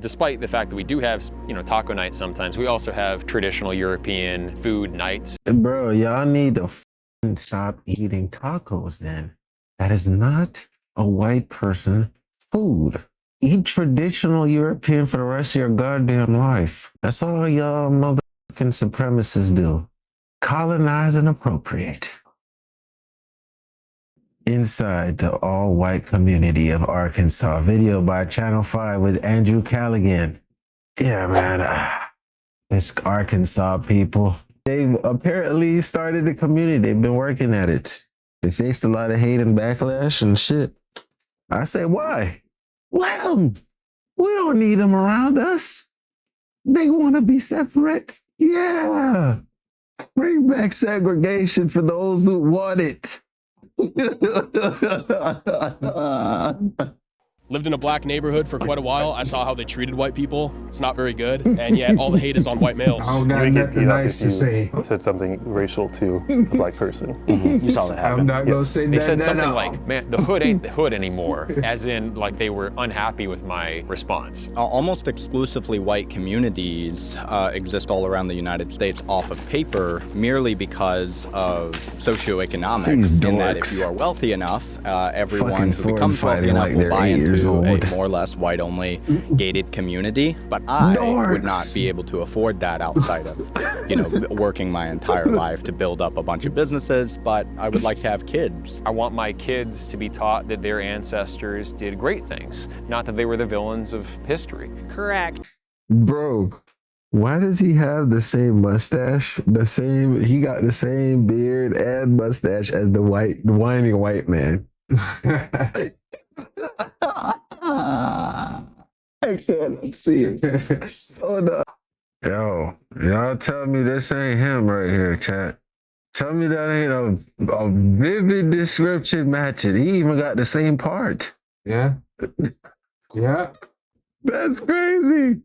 Despite the fact that we do have, taco nights sometimes, we also have traditional European food nights. Bro, y'all need to stop eating tacos then. That is not a white person food. Eat traditional European for the rest of your goddamn life. That's all y'all motherfucking supremacists do. Colonize and appropriate. Inside the all-white community of Arkansas, video by Channel 5 with Andrew Callaghan. Yeah, man, it's Arkansas people. They've apparently started a community. They've been working at it. They faced a lot of hate and backlash and shit. I say, why? Let them. We don't need them around us. They want to be separate. Yeah. Bring back segregation for those who want it. Lived in a black neighborhood for quite a while. I saw how they treated white people. It's not very good. And yet all the hate is on white males. I don't got nothing nice to say. Said something racial to a black person. You saw that happen. I'm not gonna say They that. said something like, man, the hood ain't the hood anymore. As in, like, they were unhappy with my response. Almost exclusively white communities exist all around the United States off of paper merely because of socioeconomics. These in that if dorks. you are wealthy enough, everyone Fucking who sword becomes wealthy fighting enough like will they're buy 8 years into old. a more or less white-only gated community. But I would not Dorks. be able to afford that outside of, working my entire life to build up a bunch of businesses. But I would like to have kids. I want my kids to be taught that their ancestors did great things, not that they were the villains of history. Correct. Bro, why does he have the same mustache? He got the same beard and mustache as the whiny white man. I can't see it. Hold up. Yo, y'all tell me this ain't him right here, chat. Tell me that ain't a vivid description matching. He even got the same part. Yeah. Yeah. That's crazy.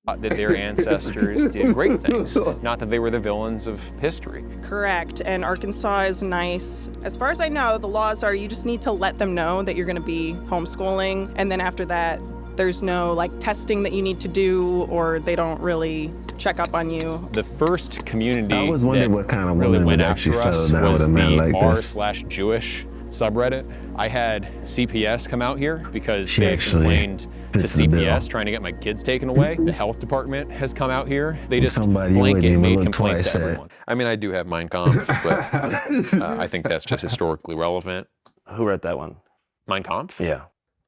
That their ancestors did great things, not that they were the villains of history. Correct. And Arkansas is nice. As far as I know, the laws are you just need to let them know that you're going to be homeschooling. And then after that, there's no testing that you need to do, or they don't really check up on you. The first community I was wondering that what kind of really woman went would after actually settle us down with was a man the like this. r/Jewish subreddit. I had CPS come out here because She they actually complained to fits the bill. CPS trying to get my kids taken away. The health department has come out here. They just Somebody you wouldn't blanket even made look complaints twice to at. everyone. I mean, I do have Mein Kampf, but I think that's just historically relevant. Who wrote that one? Mein Kampf? Yeah.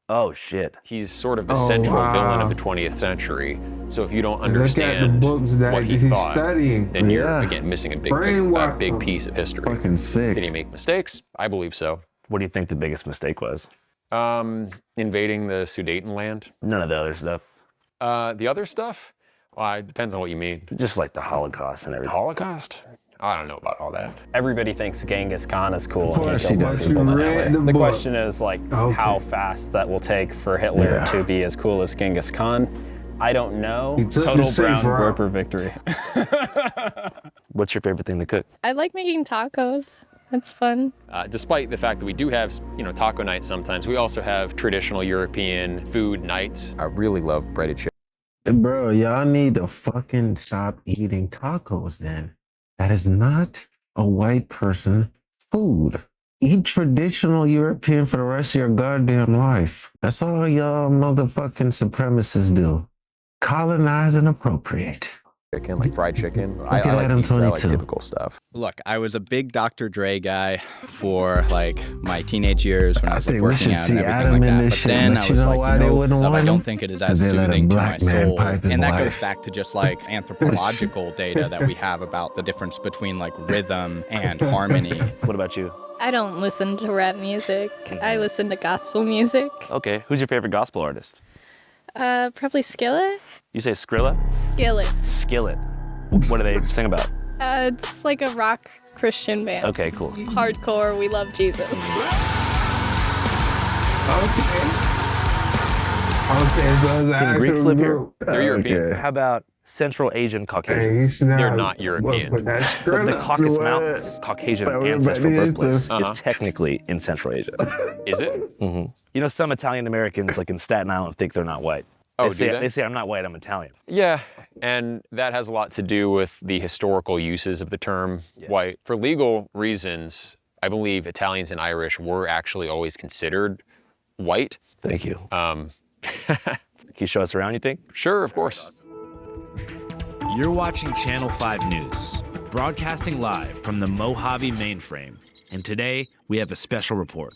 Oh, shit. He's sort of the Oh, central wow. villain of the 20th century. So if you don't Look at the understand books that what he he's thought, studying. then you're, Yeah. again, missing a Brainwash big him. piece of history. Fucking sick. Did he make mistakes? I believe so. What do you think the biggest mistake was? Invading the Sudetenland. None of the other stuff. The other stuff? Well, it depends on what you mean. Just like the Holocaust and everything. Holocaust? I don't know about all that. Everybody thinks Genghis Khan is cool. Of course he does. You read the The book. question is Okay. how fast that will take for Hitler Yeah. to be as cool as Genghis Khan. I don't know. He took the Total safe brown route. groper victory. What's your favorite thing to cook? I like making tacos. That's fun. Despite the fact that we do have, taco nights sometimes, we also have traditional European food nights. I really love breaded chicken. Bro, y'all need to fucking stop eating tacos then. That is not a white person food. Eat traditional European for the rest of your goddamn life. That's all y'all motherfucking supremacists do. Colonize and appropriate. Chicken, like fried chicken. at Adam pizza, I like 22. typical stuff. Look, I was a big Dr. Dre guy for my teenage years when I was think we working should out see and everything Adam like in that. this But shit, then but I you was know like, why they wouldn't I want don't him? think it is as 'Cause they let a soothing to black my man soul. pipe his And that wife. goes back to just anthropological data that we have about the difference between rhythm and harmony. What about you? I don't listen to rap music. I listen to gospel music. Okay, who's your favorite gospel artist? Probably Skillet. You say Skrilla? Skillet. Skillet. What do they sing about? It's like a rock Christian band. Okay, cool. Hardcore, we love Jesus. Okay, so the Can Greeks actual live here? group. They're European. How about Central Asian Hey, Caucasians? he's not, They're not European. But that's The Caucasus What? Mountains, Caucasian That we're ancestral ready to- birthplace, Uh-huh. is technically in Central Asia. Is it? You know, some Italian Americans, like in Staten Island, think they're not white. Oh, They say I'm not white, I'm Italian. Yeah, and that has a lot to do with the historical uses of the term white. For legal reasons, I believe Italians and Irish were actually always considered white. Thank you. Can you show us around, you think? Sure, of course. You're watching Channel 5 News, broadcasting live from the Mojave mainframe. And today, we have a special report.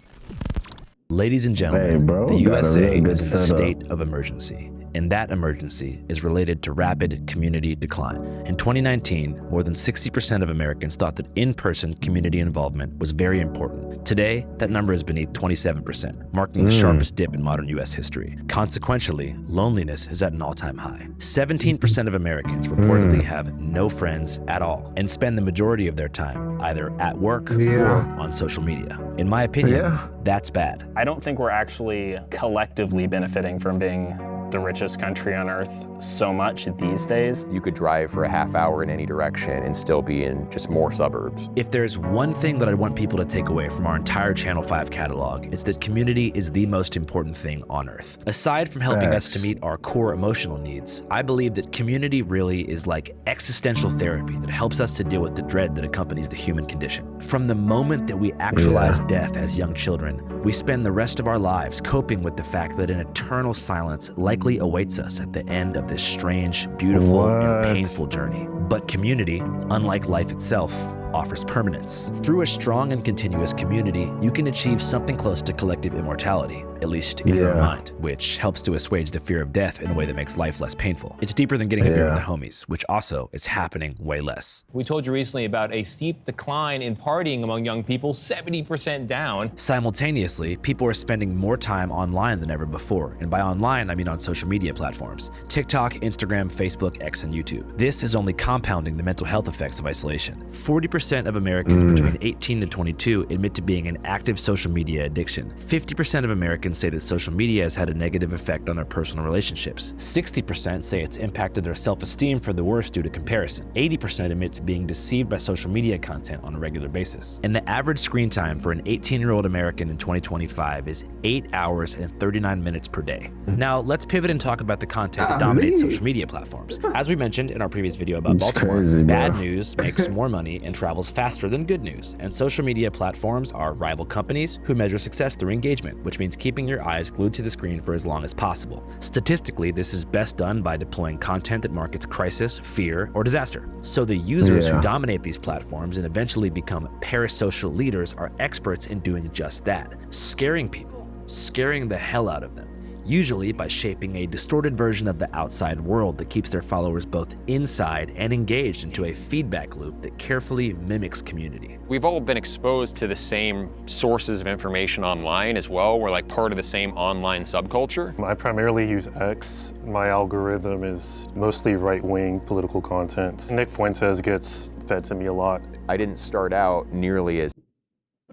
Ladies and gentlemen, Hey, bro, the got a USA real good is in a setup. state of emergency, and that emergency is related to rapid community decline. In 2019, more than 60% of Americans thought that in-person community involvement was very important. Today, that number is beneath 27%, marking the sharpest dip in modern US history. Consequentially, loneliness is at an all-time high. 17% of Americans reportedly have no friends at all and spend the majority of their time either at work or on social media. In my opinion, that's bad. I don't think we're actually collectively benefiting from being the richest country on earth so much these days. You could drive for a half hour in any direction and still be in just more suburbs. If there's one thing that I want people to take away from our entire Channel 5 catalog, it's that community is the most important thing on earth. Aside from helping us to meet our core emotional needs, I believe that community really is like existential therapy that helps us to deal with the dread that accompanies the human condition. From the moment that we actualize death as young children, we spend the rest of our lives coping with the fact that an eternal silence likely awaits us at the end of this strange, beautiful, and painful journey. But community, unlike life itself, offers permanence. Through a strong and continuous community, you can achieve something close to collective immortality, at least in your mind, which helps to assuage the fear of death in a way that makes life less painful. It's deeper than getting a beer with the homies, which also is happening way less. We told you recently about a steep decline in partying among young people, 70% down. Simultaneously, people are spending more time online than ever before. And by online, I mean on social media platforms. TikTok, Instagram, Facebook, X, and YouTube. This is only compounding the mental health effects of isolation. 40% of Americans between 18 and 22 admit to being an active social media addiction. 50% of Americans say that social media has had a negative effect on their personal relationships. 60% say it's impacted their self-esteem for the worse due to comparison. 80% admit to being deceived by social media content on a regular basis. And the average screen time for an 18-year-old American in 2025 is 8 hours and 39 minutes per day. Now, let's pivot and talk about the content that dominates social media platforms. As we mentioned in our previous video about Baltimore, bad news makes more money and travels faster than good news, and social media platforms are rival companies who measure success through engagement, which means keeping your eyes glued to the screen for as long as possible. Statistically, this is best done by deploying content that markets crisis, fear, or disaster. So the users who dominate these platforms and eventually become parasocial leaders are experts in doing just that, scaring people, scaring the hell out of them. Usually by shaping a distorted version of the outside world that keeps their followers both inside and engaged into a feedback loop that carefully mimics community. We've all been exposed to the same sources of information online as well. We're like part of the same online subculture. I primarily use X. My algorithm is mostly right-wing political content. Nick Fuentes gets fed to me a lot. I didn't start out nearly as...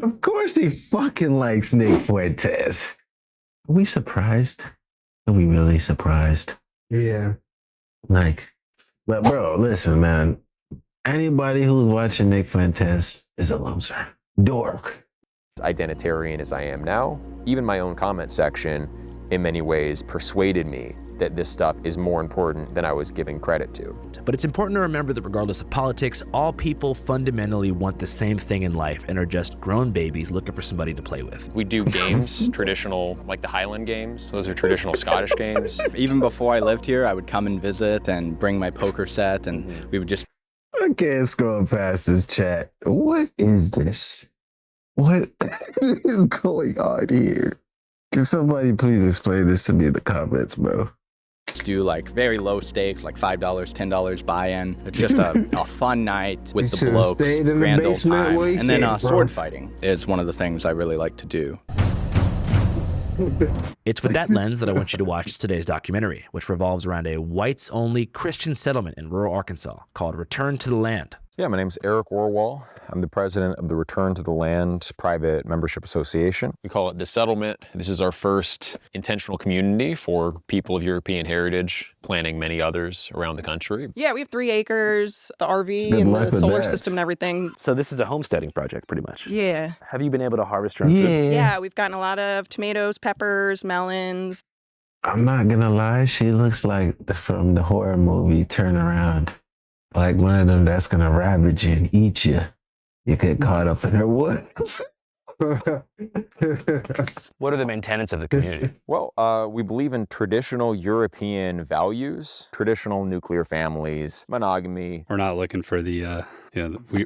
Of course he fucking likes Nick Fuentes. Are we surprised? Are we really surprised? Yeah. Like, but bro, listen, man. Anybody who's watching Nick Fuentes is a loser. Dork. Identitarian as I am now, even my own comment section in many ways persuaded me that this stuff is more important than I was giving credit to. But it's important to remember that regardless of politics, all people fundamentally want the same thing in life and are just grown babies looking for somebody to play with. We do games, traditional, like the Highland games. Those are traditional Scottish games. Even before I lived here, I would come and visit and bring my poker set, and we would just... I can't scroll past this chat. What is this? What is going on here? Can somebody please explain this to me in the comments, bro? do like very low stakes, like $5, $10 buy-in. It's just a fun night with the blokes, grand old time. And then sword fighting is one of the things I really like to do. It's with that lens that I want you to watch today's documentary, which revolves around a whites-only Christian settlement in rural Arkansas called Return to the Land. Yeah, my name's Eric Orwell. I'm the president of the Return to the Land Private Membership Association. We call it The Settlement. This is our first intentional community for people of European heritage, planning many others around the country. Yeah, we have 3 acres, the RV and the solar system and everything. So this is a homesteading project, pretty much. Yeah. Have you been able to harvest your own food? Yeah, we've gotten a lot of tomatoes, peppers, melons. I'm not gonna lie, she looks like from the horror movie Turn Around. Like one of them that's gonna ravage you and eat you. You get caught up in her woods. What are the main tenets of the community? Well, we believe in traditional European values, traditional nuclear families, monogamy. We're not looking for the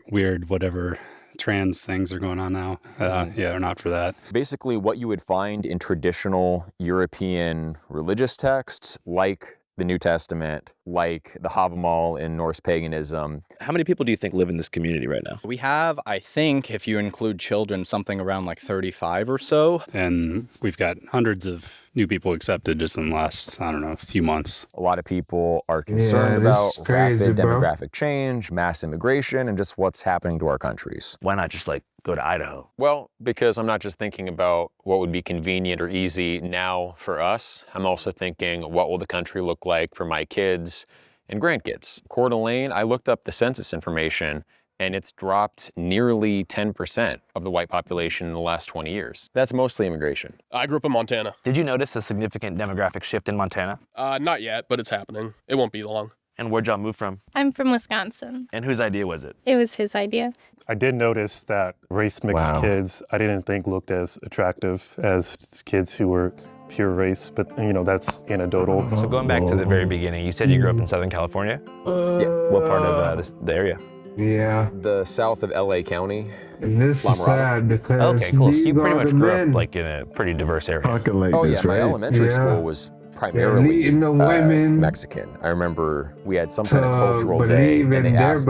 weird whatever trans things are going on now. Yeah, we're not for that. Basically what you would find in traditional European religious texts, like the New Testament, like the Havamal in Norse paganism. How many people do you think live in this community right now? We have, I think, if you include children, something around like 35 or so. And we've got hundreds of new people accepted just in the last, I don't know, few months. A lot of people are concerned about rapid demographic change, mass immigration, and just what's happening to our countries. Why not just like go to Idaho? Well, because I'm not just thinking about what would be convenient or easy now for us. I'm also thinking, what will the country look like for my kids and grandkids? Coeur d'Alene, I looked up the census information, and it's dropped nearly 10% of the white population in the last 20 years. That's mostly immigration. I grew up in Montana. Did you notice a significant demographic shift in Montana? Not yet, but it's happening. It won't be long. And where'd y'all move from? I'm from Wisconsin. And whose idea was it? It was his idea. I did notice that race-mixed kids I didn't think looked as attractive as kids who were pure race, but that's anecdotal. So going back to the very beginning, you said you grew up in Southern California? Yeah. What part of the area? Yeah. The south of LA County. And this is sad because okay, cool. So you pretty much grew up like in a pretty diverse area. Oh yeah, my elementary school was primarily Mexican. I remember we had some kind of cultural day, and they asked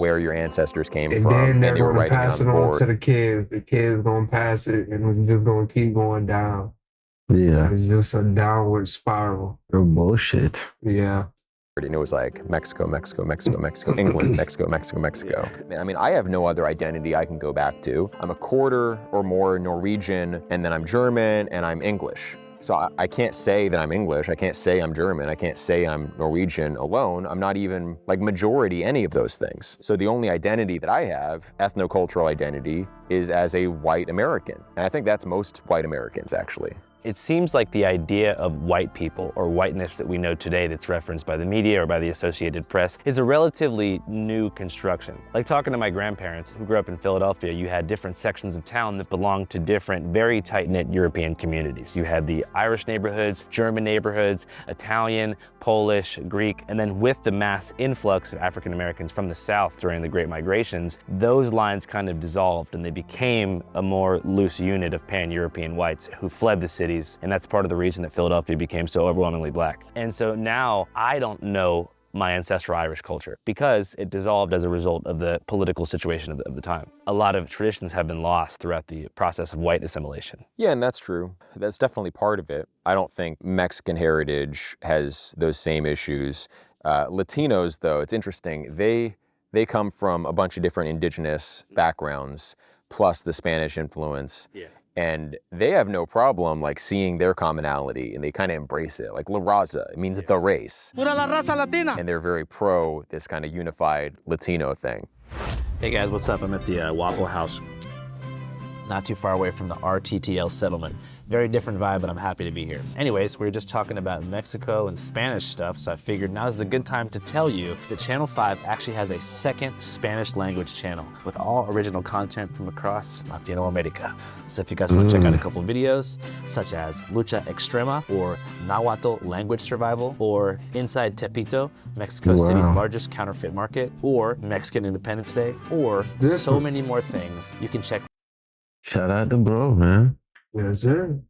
where your ancestors came from, and they were writing pass it on the on board. to the kids. The kids gonna pass it, and it's just gonna keep going down. Yeah. It's just a downward spiral. Or bullshit. Yeah. And it was like Mexico, Mexico, Mexico, Mexico, England, Mexico, Mexico, Mexico. I mean, I have no other identity I can go back to. I'm a quarter or more Norwegian, and then I'm German, and I'm English. So I can't say that I'm English, I can't say I'm German, I can't say I'm Norwegian alone. I'm not even like majority any of those things. So the only identity that I have, ethnocultural identity, is as a white American. And I think that's most white Americans actually. It seems like the idea of white people or whiteness that we know today that's referenced by the media or by the Associated Press is a relatively new construction. Like talking to my grandparents who grew up in Philadelphia, you had different sections of town that belonged to different very tight-knit European communities. You had the Irish neighborhoods, German neighborhoods, Italian, Polish, Greek, and then with the mass influx of African Americans from the South during the Great Migrations, those lines kind of dissolved and they became a more loose unit of pan-European whites who fled the cities, and that's part of the reason that Philadelphia became so overwhelmingly black. And so now I don't know my ancestral Irish culture because it dissolved as a result of the political situation of the time. A lot of traditions have been lost throughout the process of white assimilation. Yeah, and that's true. That's definitely part of it. I don't think Mexican heritage has those same issues. Latinos, though, it's interesting. They come from a bunch of different indigenous backgrounds, plus the Spanish influence. Yeah. And they have no problem like seeing their commonality, and they kind of embrace it. Like La Raza, it means the race. Pura la raza latina. And they're very pro this kind of unified Latino thing. Hey guys, what's up? I'm at the Waffle House, not too far away from the RTTL settlement. Very different vibe, but I'm happy to be here. Anyways, we were just talking about Mexico and Spanish stuff, so I figured now's a good time to tell you that Channel 5 actually has a second Spanish language channel with all original content from across Latino America. So if you guys want to check out a couple videos, such as Lucha Extrema, or Nahuatl Language Survival, or Inside Tepito, Mexico City's largest counterfeit market, or Mexican Independence Day, or so many more things, you can check. Shout out to bro, man. Yes, sir.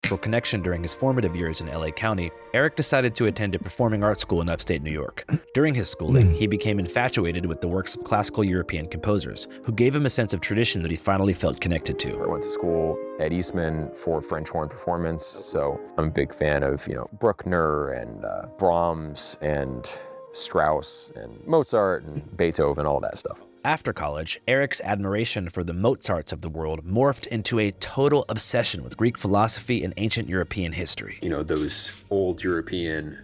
For connection during his formative years in LA County, Eric decided to attend a performing arts school in upstate New York. During his schooling, he became infatuated with the works of classical European composers, who gave him a sense of tradition that he finally felt connected to. I went to school at Eastman for French horn performance, so I'm a big fan of, Bruckner and Brahms and Strauss and Mozart and Beethoven, all that stuff. After college, Eric's admiration for the Mozarts of the world morphed into a total obsession with Greek philosophy and ancient European history. Those old European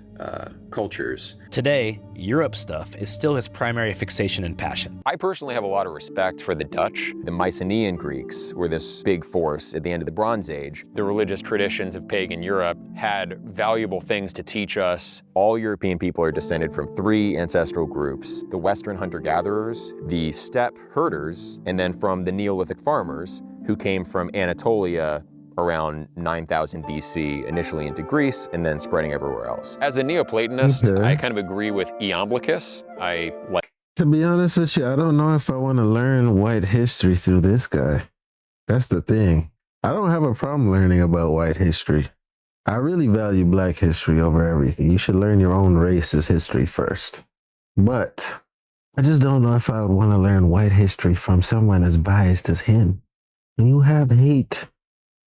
cultures. Today, Europe stuff is still his primary fixation and passion. I personally have a lot of respect for the Dutch. The Mycenaean Greeks were this big force at the end of the Bronze Age. The religious traditions of pagan Europe had valuable things to teach us. All European people are descended from 3 ancestral groups: the Western hunter-gatherers, the steppe herders, and then from the Neolithic farmers who came from Anatolia around 9000 BC, initially into Greece, and then spreading everywhere else. As a Neoplatonist, I kind of agree with Iamblichus. I like. To be honest with you, I don't know if I want to learn white history through this guy. That's the thing. I don't have a problem learning about white history. I really value black history over everything. You should learn your own race's history first. But I just don't know if I would want to learn white history from someone as biased as him. When you have hate,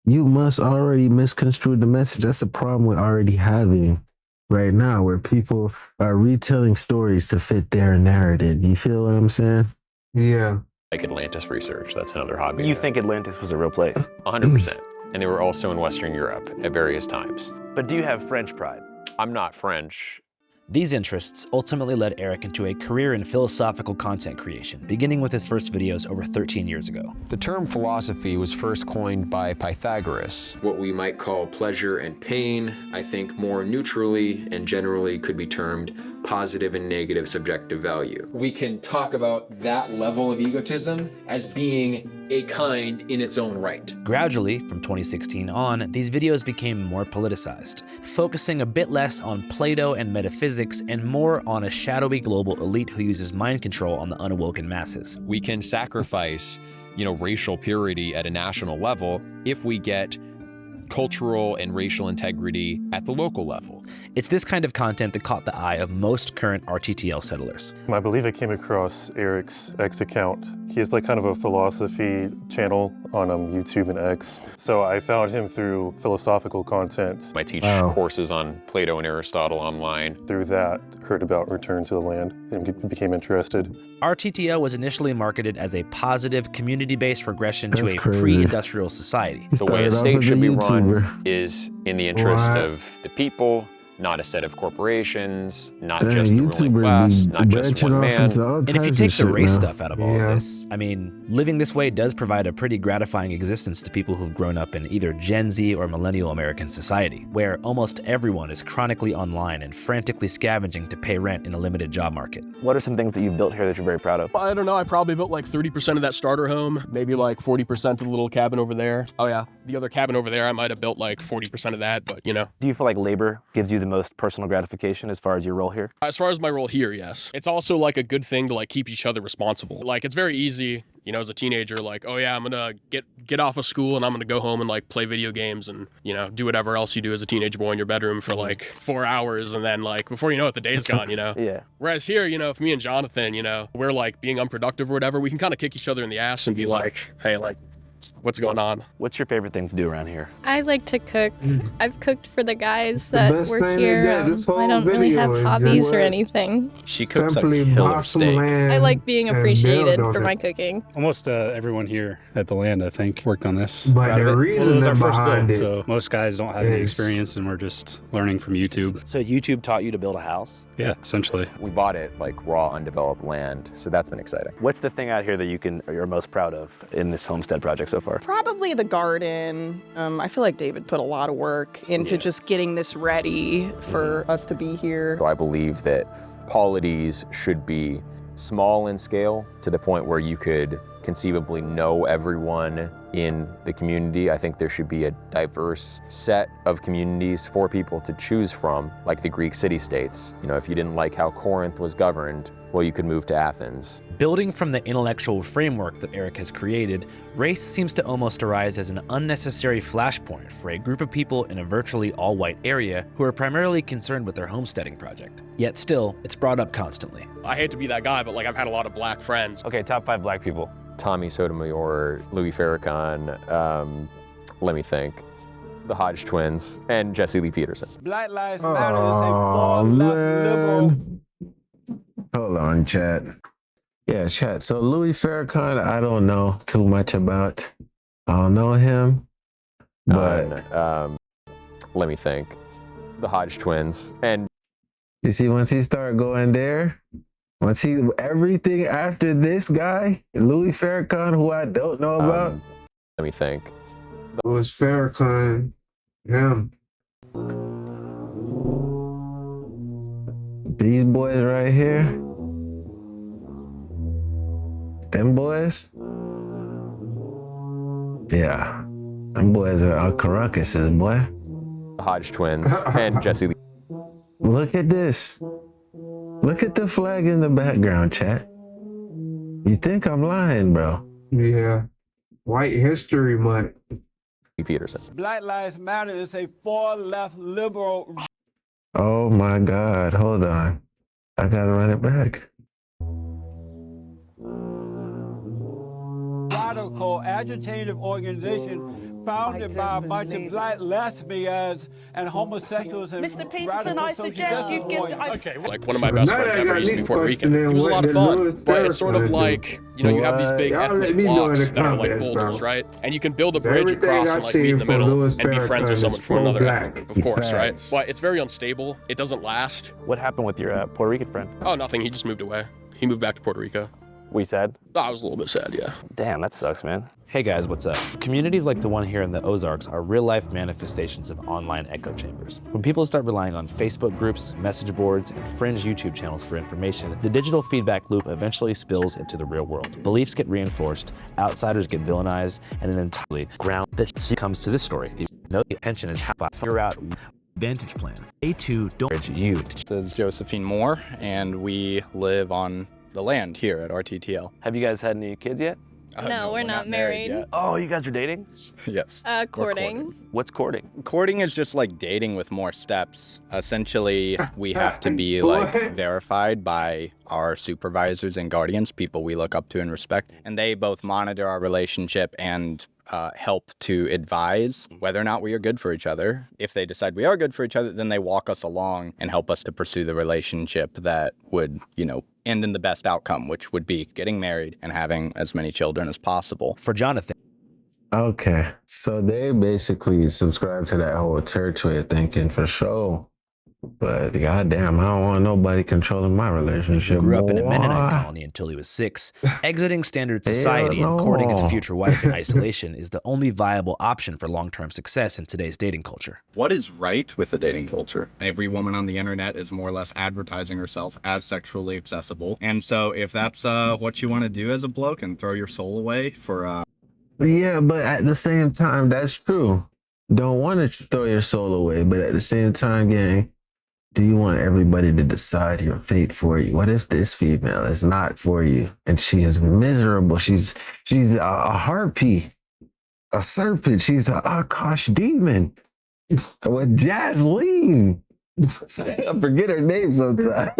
you must already misconstrue the message. That's a problem we're already having right now, where people are retelling stories to fit their narrative. You feel what I'm saying? Yeah. Like Atlantis research, that's another hobby. You think Atlantis was a real place? 100%. And they were also in Western Europe at various times. But do you have French pride? I'm not French. These interests ultimately led Eric into a career in philosophical content creation, beginning with his first videos over 13 years ago. The term philosophy was first coined by Pythagoras. What we might call pleasure and pain, I think more neutrally and generally could be termed positive and negative subjective value. We can talk about that level of egotism as being a kind in its own right. Gradually, from 2016 on, these videos became more politicized, focusing a bit less on Plato and metaphysics and more on a shadowy global elite who uses mind control on the unawoken masses. We can sacrifice, racial purity at a national level if we get cultural and racial integrity at the local level. It's this kind of content that caught the eye of most current RTTL settlers. I believe I came across Eric's X account. He has like kind of a philosophy channel on YouTube and X. So I found him through philosophical content. I teach courses on Plato and Aristotle online. Through that, heard about Return to the Land and became interested. RTTL was initially marketed as a positive, community-based regression to a pre-industrial society. The way a state should be run is in the interest of the people, not a set of corporations, not just the ruling class, not just one man. And if you take the race stuff out of all of this, I mean, living this way does provide a pretty gratifying existence to people who've grown up in either Gen Z or millennial American society, where almost everyone is chronically online and frantically scavenging to pay rent in a limited job market. What are some things that you've built here that you're very proud of? I don't know, I probably built like 30% of that starter home, maybe like 40% of the little cabin over there. Oh yeah, the other cabin over there, I might have built like 40% of that, but Do you feel like labor gives you the most personal gratification as far as your role here? As far as my role here, yes. It's also like a good thing to like keep each other responsible. Like it's very easy, as a teenager, like, oh yeah, I'm gonna get off of school and I'm gonna go home and like play video games and, do whatever else you do as a teenage boy in your bedroom for like 4 hours. And then like, before you know it, the day's gone, Yeah. Whereas here, if me and Jonathan, we're like being unproductive or whatever, we can kind of kick each other in the ass and be like, hey, like, what's going on? What's your favorite thing to do around here? I like to cook. I've cooked for the guys that were here. I don't really have hobbies or anything. She cooks a killer steak. I like being appreciated for my cooking. Almost everyone here at the land, I think, worked on this. But the reason behind it. So most guys don't have any experience and we're just learning from YouTube. So YouTube taught you to build a house? Yeah, essentially. We bought it like raw, undeveloped land, so that's been exciting. What's the thing out here that you're most proud of in this homestead project so far? Probably the garden. I feel like David put a lot of work into just getting this ready for us to be here. So I believe that polities should be small in scale to the point where you could conceivably know everyone in the community. I think there should be a diverse set of communities for people to choose from, like the Greek city-states. If you didn't like how Corinth was governed, well, you could move to Athens. Building from the intellectual framework that Eric has created, race seems to almost arise as an unnecessary flashpoint for a group of people in a virtually all-white area who are primarily concerned with their homesteading project. Yet still, it's brought up constantly. I hate to be that guy, but like I've had a lot of black friends. Okay, top 5 black people. Tommy Sotomayor, Louis Farrakhan, let me think. The Hodge twins, and Jesse Lee Peterson. Black Lives Matter is a man. Hold on, chat. Yeah, chat. So Louis Farrakhan, I don't know too much about. I don't know him, but let me think. The Hodge twins, and You see, once he start going there, everything after this guy, Louis Farrakhan, who I don't know about. Let me think. It was Farrakhan, him. These boys right here. Them boys. Yeah. Them boys are Caracases, boy. The Hodge twins and Jesse Lee. Look at this. Look at the flag in the background, chat. You think I'm lying, bro? Yeah. White History Month. Peterson. Black Lives Matter is a far left liberal. Oh my God, hold on. I gotta run it back. Radical agitative organization founded by a bunch of black lesbians and homosexuals and Mr. Peterson, I suggest you give... Okay, like one of my best friends ever used to be Puerto Rican. He was a lot of fun, but it's sort of like, you know, you have these big ethnic blocks that are like boulders, right? And you can build a bridge across and like meet in the middle and be friends with someone from another ethnic group, of course, right? But it's very unstable. It doesn't last. What happened with your Puerto Rican friend? Oh, nothing. He just moved away. He moved back to Puerto Rico. Were you sad? I was a little bit sad, yeah. Damn, that sucks, man. Hey guys, what's up? Communities like the one here in the Ozarks are real-life manifestations of online echo chambers. When people start relying on Facebook groups, message boards, and fringe YouTube channels for information, the digital feedback loop eventually spills into the real world. Beliefs get reinforced, outsiders get villainized, and an entirely ground that comes to this story. The attention is how to figure out Vantage plan. A2 don't urge you. This is Josephine Moore, and we live on the land here at RTTL. Have you guys had any kids yet? No, we're not married. yet. Oh, you guys are dating? Yes. Courting. What's courting? Courting is just like dating with more steps. Essentially, we have to be like verified by our supervisors and guardians, people we look up to and respect, and they both monitor our relationship and help to advise whether or not we are good for each other. If they decide we are good for each other, then they walk us along and help us to pursue the relationship that would, you know, end in the best outcome, which would be getting married and having as many children as possible. For Jonathan. Okay, so they basically subscribe to that whole church way of thinking for sure. But goddamn, I don't want nobody controlling my relationship. He grew up in a boy. Mennonite colony until he was 6. Exiting standard society and courting his future wife in isolation is the only viable option for long-term success in today's dating culture. What is right with the dating culture? Every woman on the internet is more or less advertising herself as sexually accessible. And so if that's what you want to do as a bloke and throw your soul away for... Yeah, but at the same time, that's true. Don't want to throw your soul away, but at the same time, gang, do you want everybody to decide your fate for you? What if this female is not for you and she is miserable? She's a harpy, a serpent. She's a Akash demon with Jasleen. I forget her name sometimes.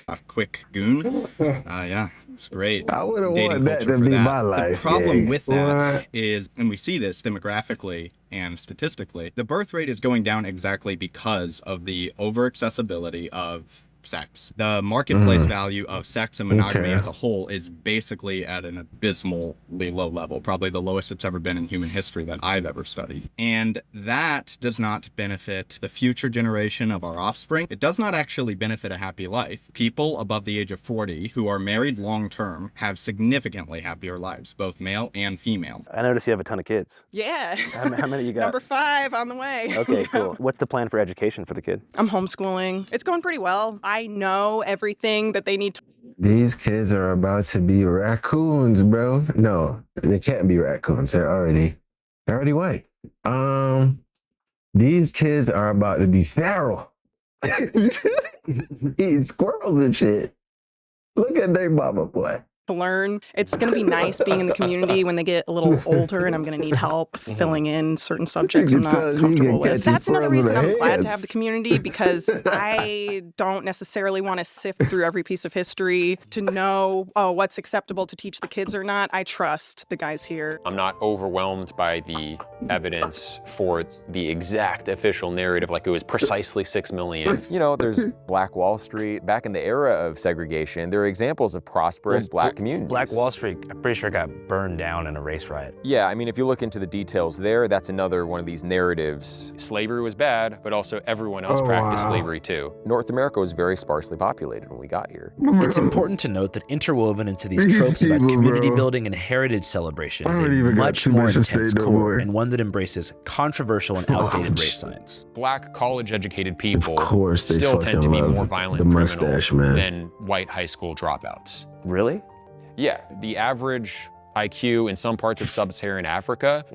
A quick goon. Yeah, it's great. I would have Dating wanted that culture to for be that. my life. The problem yeah. with that is, and we see this demographically and statistically, the birth rate is going down exactly because of the over-accessibility of sex. The marketplace value of sex and monogamy as a whole is basically at an abysmally low level, probably the lowest it's ever been in human history that I've ever studied. And that does not benefit the future generation of our offspring. It does not actually benefit a happy life. People above the age of 40 who are married long-term have significantly happier lives, both male and female. I notice you have a ton of kids. Yeah. How many you got? Number 5 on the way. Okay, cool. What's the plan for education for the kid? I'm homeschooling. It's going pretty well. I know everything that they need to. These kids are about to be raccoons, bro. No, they can't be raccoons. They're already white. These kids are about to be feral. Eating squirrels and shit. Look at their mama, boy. To learn. It's going to be nice being in the community when they get a little older and I'm going to need help filling in certain subjects I'm not comfortable with. That's another reason I'm glad to have the community, because I don't necessarily want to sift through every piece of history to know, what's acceptable to teach the kids or not. I trust the guys here. I'm not overwhelmed by the evidence for the exact official narrative, like it was precisely 6 million. You know, there's Black Wall Street. Back in the era of segregation, there are examples of prosperous Black communities. Black Wall Street, I'm pretty sure got burned down in a race riot. Yeah, I mean, if you look into the details there, that's another one of these narratives. Slavery was bad, but also everyone else practiced slavery too. North America was very sparsely populated when we got here. It's important to note that interwoven into these tropes about community building and heritage celebration is a much more intense core, and one that embraces controversial and outdated race science. Black college-educated people they still tend to be fucking more love violent the mustache, criminals man. than white high school dropouts. Really? Yeah, the average IQ in some parts of sub-Saharan Africa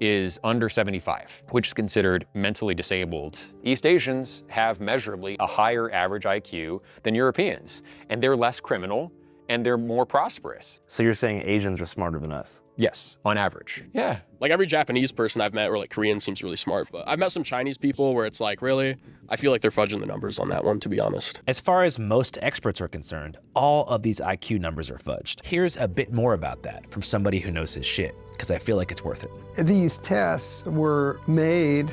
is under 75, which is considered mentally disabled. East Asians have measurably a higher average IQ than Europeans, and they're less criminal, and they're more prosperous. So you're saying Asians are smarter than us? Yes, on average. Yeah. Like every Japanese person I've met or like Korean seems really smart, but I've met some Chinese people where it's like, really? I feel like they're fudging the numbers on that one, to be honest. As far as most experts are concerned, all of these IQ numbers are fudged. Here's a bit more about that from somebody who knows his shit, because I feel like it's worth it. These tests were made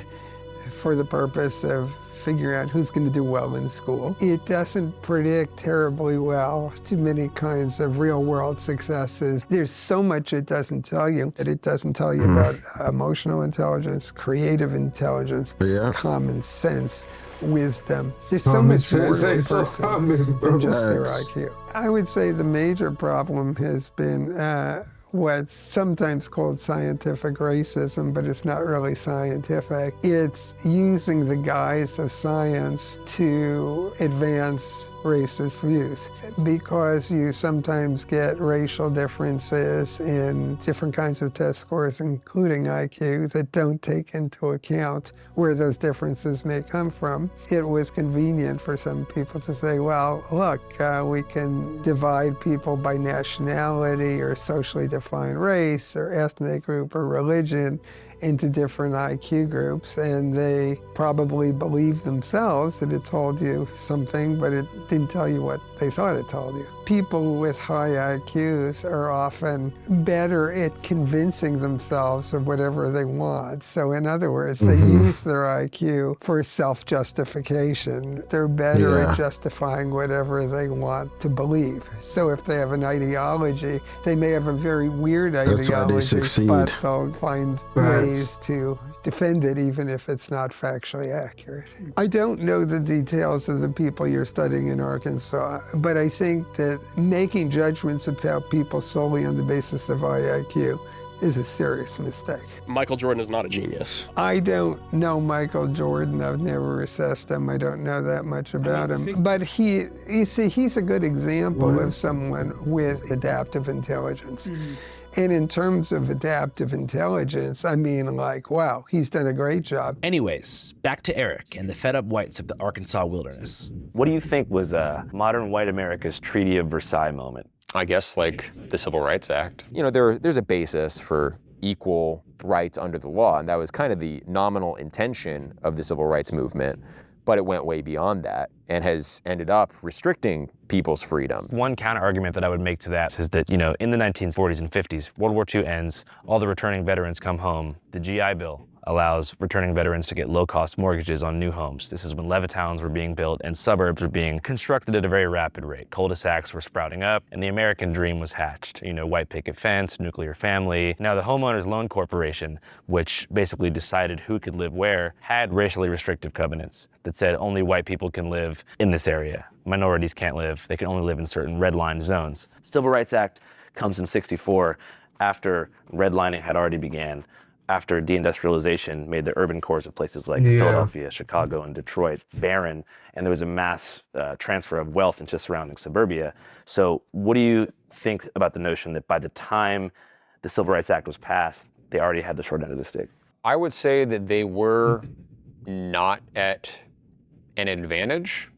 for the purpose of figuring out who's going to do well in school. It doesn't predict terribly well to many kinds of real-world successes. There's so much it doesn't tell you. That it doesn't tell you about emotional intelligence, creative intelligence, common sense, wisdom. There's so much more to a person than just their IQ. I would say the major problem has been what's sometimes called scientific racism, but it's not really scientific. It's using the guise of science to advance racist views, because you sometimes get racial differences in different kinds of test scores, including IQ, that don't take into account where those differences may come from. It was convenient for some people to say, well, look, we can divide people by nationality or socially defined race or ethnic group or religion into different IQ groups, and they probably believe themselves that it told you something, but it didn't tell you what they thought it told you. People with high IQs are often better at convincing themselves of whatever they want. So in other words, they use their IQ for self-justification. They're better at justifying whatever they want to believe. So if they have an ideology, they may have a very weird ideology, but they'll find ways to defend it even if it's not factually accurate. I don't know the details of the people you're studying in Arkansas, but I think that making judgments about people solely on the basis of high IQ is a serious mistake. Michael Jordan is not a genius. I don't know Michael Jordan. I've never assessed him. I don't know that much about him. But you see, he's a good example of someone with adaptive intelligence. And in terms of adaptive intelligence, I mean, like, wow, he's done a great job. Anyways, back to Eric and the fed-up whites of the Arkansas wilderness. What do you think was modern white America's Treaty of Versailles moment? I guess like the Civil Rights Act. You know, there's a basis for equal rights under the law, and that was kind of the nominal intention of the Civil Rights Movement, but it went way beyond that and has ended up restricting people's freedom. One counter-argument that I would make to that is that, you know, in the 1940s and 50s, World War II ends, all the returning veterans come home. The GI Bill allows returning veterans to get low-cost mortgages on new homes. This is when Levittowns were being built and suburbs were being constructed at a very rapid rate. Cul-de-sacs were sprouting up, and the American dream was hatched. You know, white picket fence, nuclear family. Now, the Homeowners Loan Corporation, which basically decided who could live where, had racially restrictive covenants that said only white people can live in this area. Minorities can't live. They can only live in certain red-line zones. Civil Rights Act comes in '64 after redlining had already began, after deindustrialization made the urban cores of places like Philadelphia, Chicago, and Detroit barren, and there was a mass transfer of wealth into surrounding suburbia. So what do you think about the notion that by the time the Civil Rights Act was passed, they already had the short end of the stick? I would say that they were not at an advantage,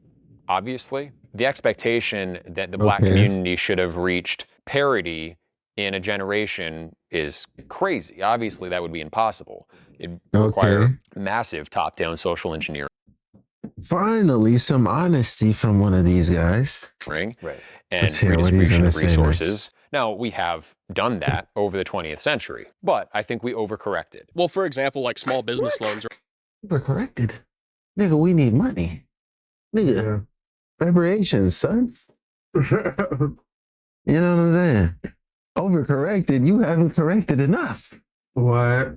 obviously. The expectation that the Black community should have reached parity in a generation is crazy. Obviously, that would be impossible. It'd require massive top-down social engineering. Finally, some honesty from one of these guys. Right. And Let's hear what he's redistribution gonna of say resources. next. Now, we have done that over the 20th century, but I think we overcorrected. Well, for example, like small business loans. Overcorrected? Nigga, we need money. Nigga, reparations, son. You know what I'm saying? Overcorrected, you haven't corrected enough. What?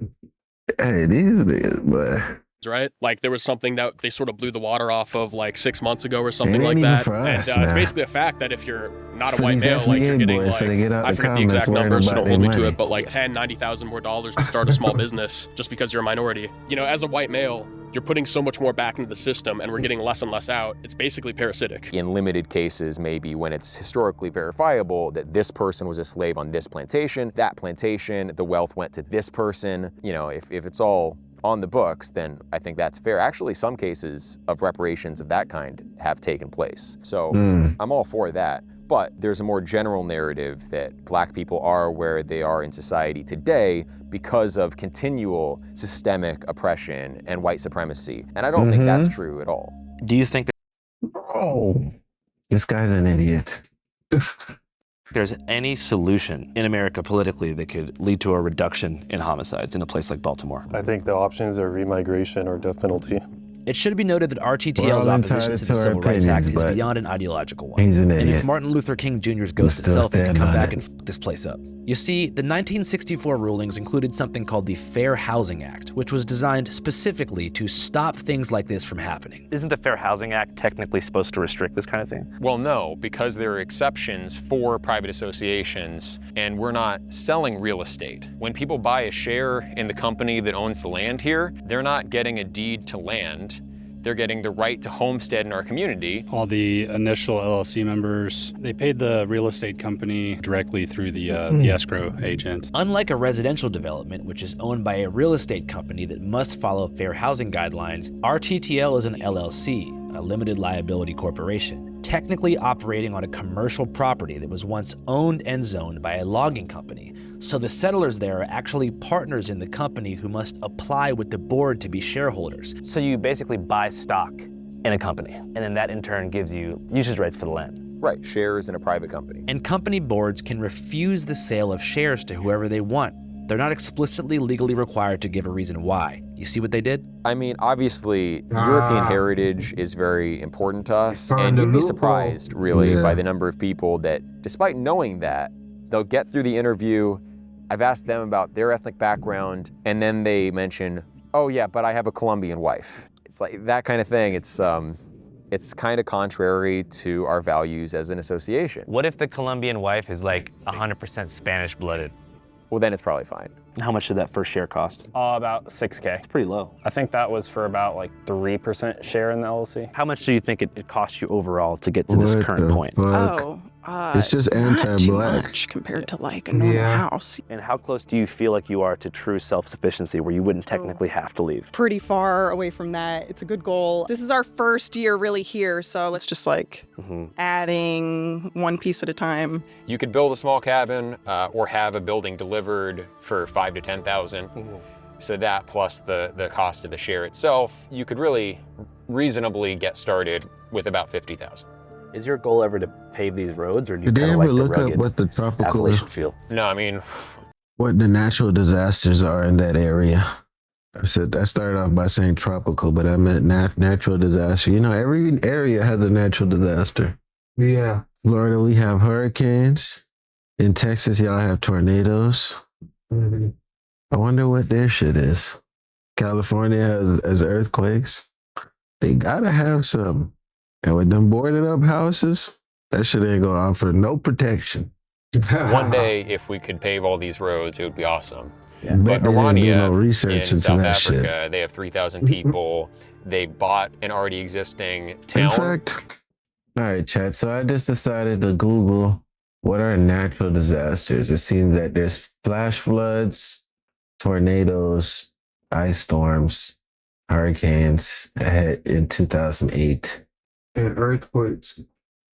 Hey, these niggas, but right? Like there was something that they sort of blew the water off of like 6 months ago or something it ain't like even that. for us And it's now. basically a fact that if you're not It's a for white these male, like you're FBA getting boys, like, so they get out I the forget the comments exact worrying numbers, so about don't their hold me to money. it, but like $10,000, $90,000 more to start a small business just because you're a minority. You know, as a white male, you're putting so much more back into the system and we're getting less and less out. It's basically parasitic. In limited cases, maybe when it's historically verifiable that this person was a slave on this plantation, the wealth went to this person. You know, if it's all on the books, then I think that's fair. Actually, some cases of reparations of that kind have taken place. So I'm all for that. But there's a more general narrative that black people are where they are in society today because of continual systemic oppression and white supremacy. And I don't think that's true at all. Do you think Bro, this guy's an idiot. there's any solution in America politically that could lead to a reduction in homicides in a place like Baltimore? I think the options are remigration or death penalty. It should be noted that We're RTTL's all opposition entitled to to the our Civil Rights Act opinions, is beyond an ideological one. he's an And idiot. it's Martin Luther King Jr.'s ghost still itself that can stand come on back it. and f this place up. You see, the 1964 rulings included something called the Fair Housing Act, which was designed specifically to stop things like this from happening. Isn't the Fair Housing Act technically supposed to restrict this kind of thing? Well, no, because there are exceptions for private associations, and we're not selling real estate. When people buy a share in the company that owns the land here, they're not getting a deed to land. They're getting the right to homestead in our community. All the initial LLC members, they paid the real estate company directly through the escrow agent. Unlike a residential development, which is owned by a real estate company that must follow fair housing guidelines, RTTL is an LLC, a limited liability corporation, technically operating on a commercial property that was once owned and zoned by a logging company. So the settlers there are actually partners in the company who must apply with the board to be shareholders. So you basically buy stock in a company, and then that in turn gives you usage rights for the land. Right, shares in a private company. And company boards can refuse the sale of shares to whoever they want. They're not explicitly legally required to give a reason why. You see what they did? I mean, obviously, European heritage is very important to us, and you'd be surprised, really, by the number of people that, despite knowing that, they'll get through the interview. I've asked them about their ethnic background, and then they mention, oh yeah, but I have a Colombian wife. It's like that kind of thing. It's kind of contrary to our values as an association. What if the Colombian wife is like 100% Spanish blooded? Well, then it's probably fine. How much did that first share cost? About $6K. It's pretty low. I think that was for about like 3% share in the LLC. How much do you think it cost you overall to get to this current point? It's just not too anti-black. much compared to like a normal house. And how close do you feel like you are to true self-sufficiency where you wouldn't technically have to leave? Pretty far away from that. It's a good goal. This is our first year really here, so let's just like adding one piece at a time. You could build a small cabin or have a building delivered for $5,000 to $10,000. So that plus the cost of the share itself, you could really reasonably get started with about $50,000. Is your goal ever to pave these roads, or do you Did they kind of ever like the look up rugged what the tropical, Appalachian feel? No, I mean, what the natural disasters are in that area? I started off by saying tropical, but I meant natural disaster. You know, every area has a natural disaster. Yeah. Florida, we have hurricanes. In Texas, y'all have tornadoes. I wonder what their shit is. California has earthquakes. They gotta have some. And with them boarded up houses, that shit ain't gonna offer no protection. one day, if we could pave all these roads, it would be awesome. Yeah. But They didn't do no Orania research in into South that Africa, shit. they have 3,000 people. They bought an already existing town. In fact, all right, chat. So I just decided to Google what are natural disasters. It seems that there's flash floods, tornadoes, ice storms, hurricanes in 2008. And earthquakes.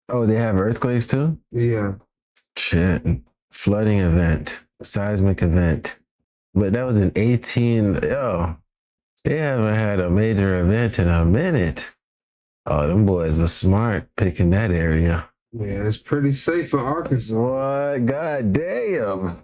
Oh, they have earthquakes too? Yeah. Shit. Flooding event, seismic event. But that was in 18. Yo, they haven't had a major event in a minute. Oh, them boys were smart picking that area. Yeah, it's pretty safe for Arkansas. What? God damn.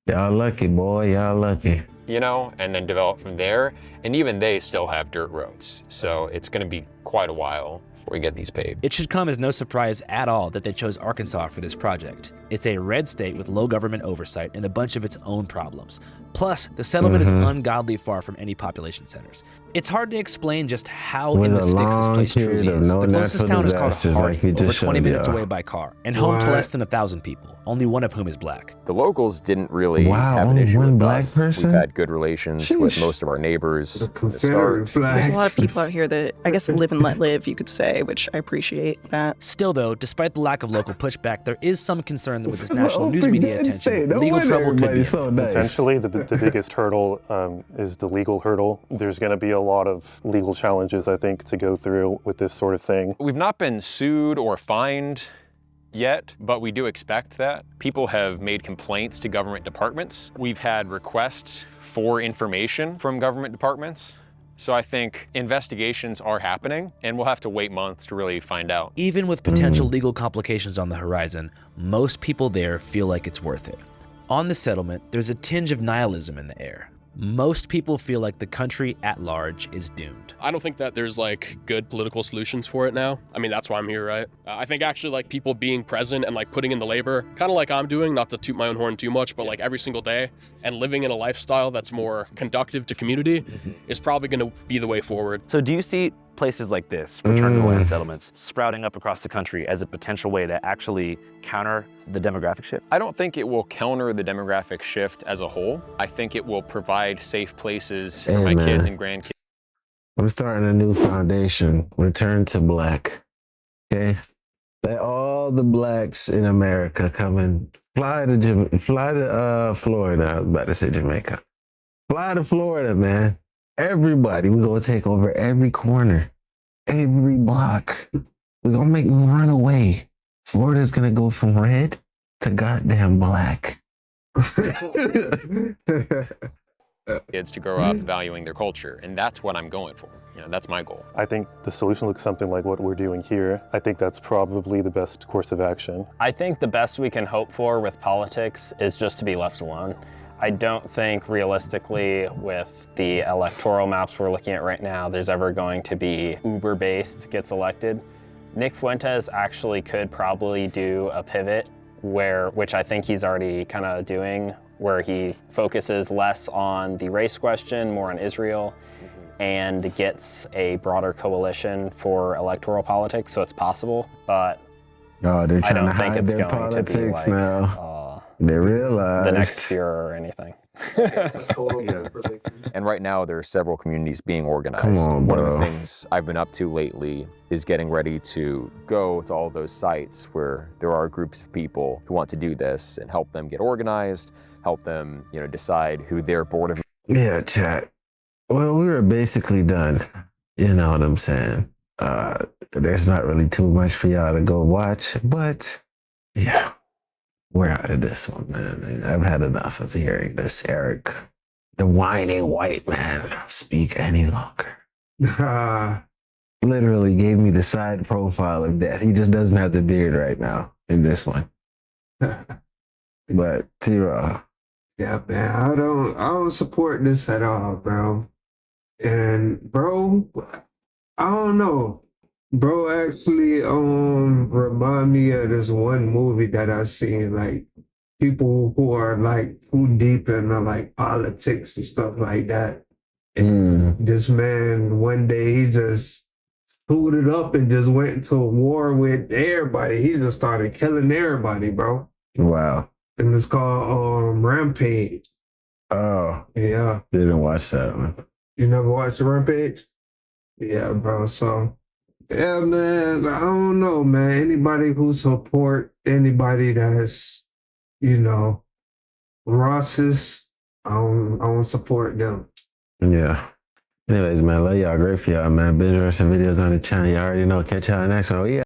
Y'all lucky, boy. Y'all lucky. You know, and then develop from there. And even they still have dirt roads. So it's going to be quite a while before we get these paved. It should come as no surprise at all that they chose Arkansas for this project. It's a red state with low government oversight and a bunch of its own problems. Plus, the settlement is ungodly far from any population centers. It's hard to explain just how in the sticks this place truly is. The closest town is called Harding, over 20 minutes away by car, and home to less than 1,000 people, only one of whom is black. The locals didn't really have an issue with us. We've had good relations with most of our neighbors. There's a lot of people out here that I guess live and let live, you could say, which I appreciate that. Still though, despite the lack of local pushback, there is some concern that with this national news media attention, legal trouble could be Potentially, the biggest hurdle is the legal hurdle. There's going to be a lot of legal challenges, I think, to go through with this sort of thing. We've not been sued or fined yet, but we do expect that. People have made complaints to government departments. We've had requests for information from government departments. So I think investigations are happening, and we'll have to wait months to really find out. Even with potential legal complications on the horizon, most people there feel like it's worth it. On the settlement, there's a tinge of nihilism in the air. Most people feel like the country at large is doomed. I don't think that there's like good political solutions for it now. I mean, that's why I'm here, right? I think actually like people being present and like putting in the labor, kind of like I'm doing, not to toot my own horn too much, but like every single day, and living in a lifestyle that's more conductive to community is probably going to be the way forward. So do you see places like this, return to the land settlements, sprouting up across the country as a potential way to actually counter the demographic shift? I don't think it will counter the demographic shift as a whole. I think it will provide safe places for my kids and grandkids. I'm starting a new foundation, Return to Black, okay? Let all the blacks in America come and fly to Florida. I was about to say Jamaica. Fly to Florida, man. Everybody, we're gonna take over every corner, every block. We're gonna make them run away. Florida's gonna go from red to goddamn black. Kids to grow up valuing their culture, and that's what I'm going for. You know, that's my goal. I think the solution looks something like what we're doing here. I think that's probably the best course of action. I think the best we can hope for with politics is just to be left alone. I don't think realistically with the electoral maps we're looking at right now, there's ever going to be Uber-based gets elected. Nick Fuentes actually could probably do a pivot which I think he's already kind of doing, where he focuses less on the race question, more on Israel, and gets a broader coalition for electoral politics, so it's possible, but they're trying to hide their politics now. They realize the next Führer or anything. And right now there are several communities being organized. Come on, One bro. of the things I've been up to lately is getting ready to go to all those sites where there are groups of people who want to do this and help them get organized, help them, decide who their board of... Yeah, chat. Well, we were basically done. You know what I'm saying? There's not really too much for y'all to go watch, but yeah. We're out of this one, man. I've had enough of hearing this Eric, the whining white man, speak any longer. Literally gave me the side profile of that. He just doesn't have the beard right now in this one. But TRaw. Yeah, man, I don't support this at all, bro. And bro, I don't know. Bro, actually, remind me of this one movie that I seen, like people who are like too deep into like politics and stuff like that. And this man, one day he just suited up and just went to war with everybody. He just started killing everybody, bro. Wow. And it's called Rampage. Oh. Yeah. Didn't watch that one. You never watched Rampage? Yeah, bro. So yeah, man, I don't know, man. Anybody who support anybody that's, racist, I don't support them. Yeah. Anyways, man, love y'all. Great for y'all, man. Binge watching videos on the channel. You already know. Catch y'all next one. Yeah.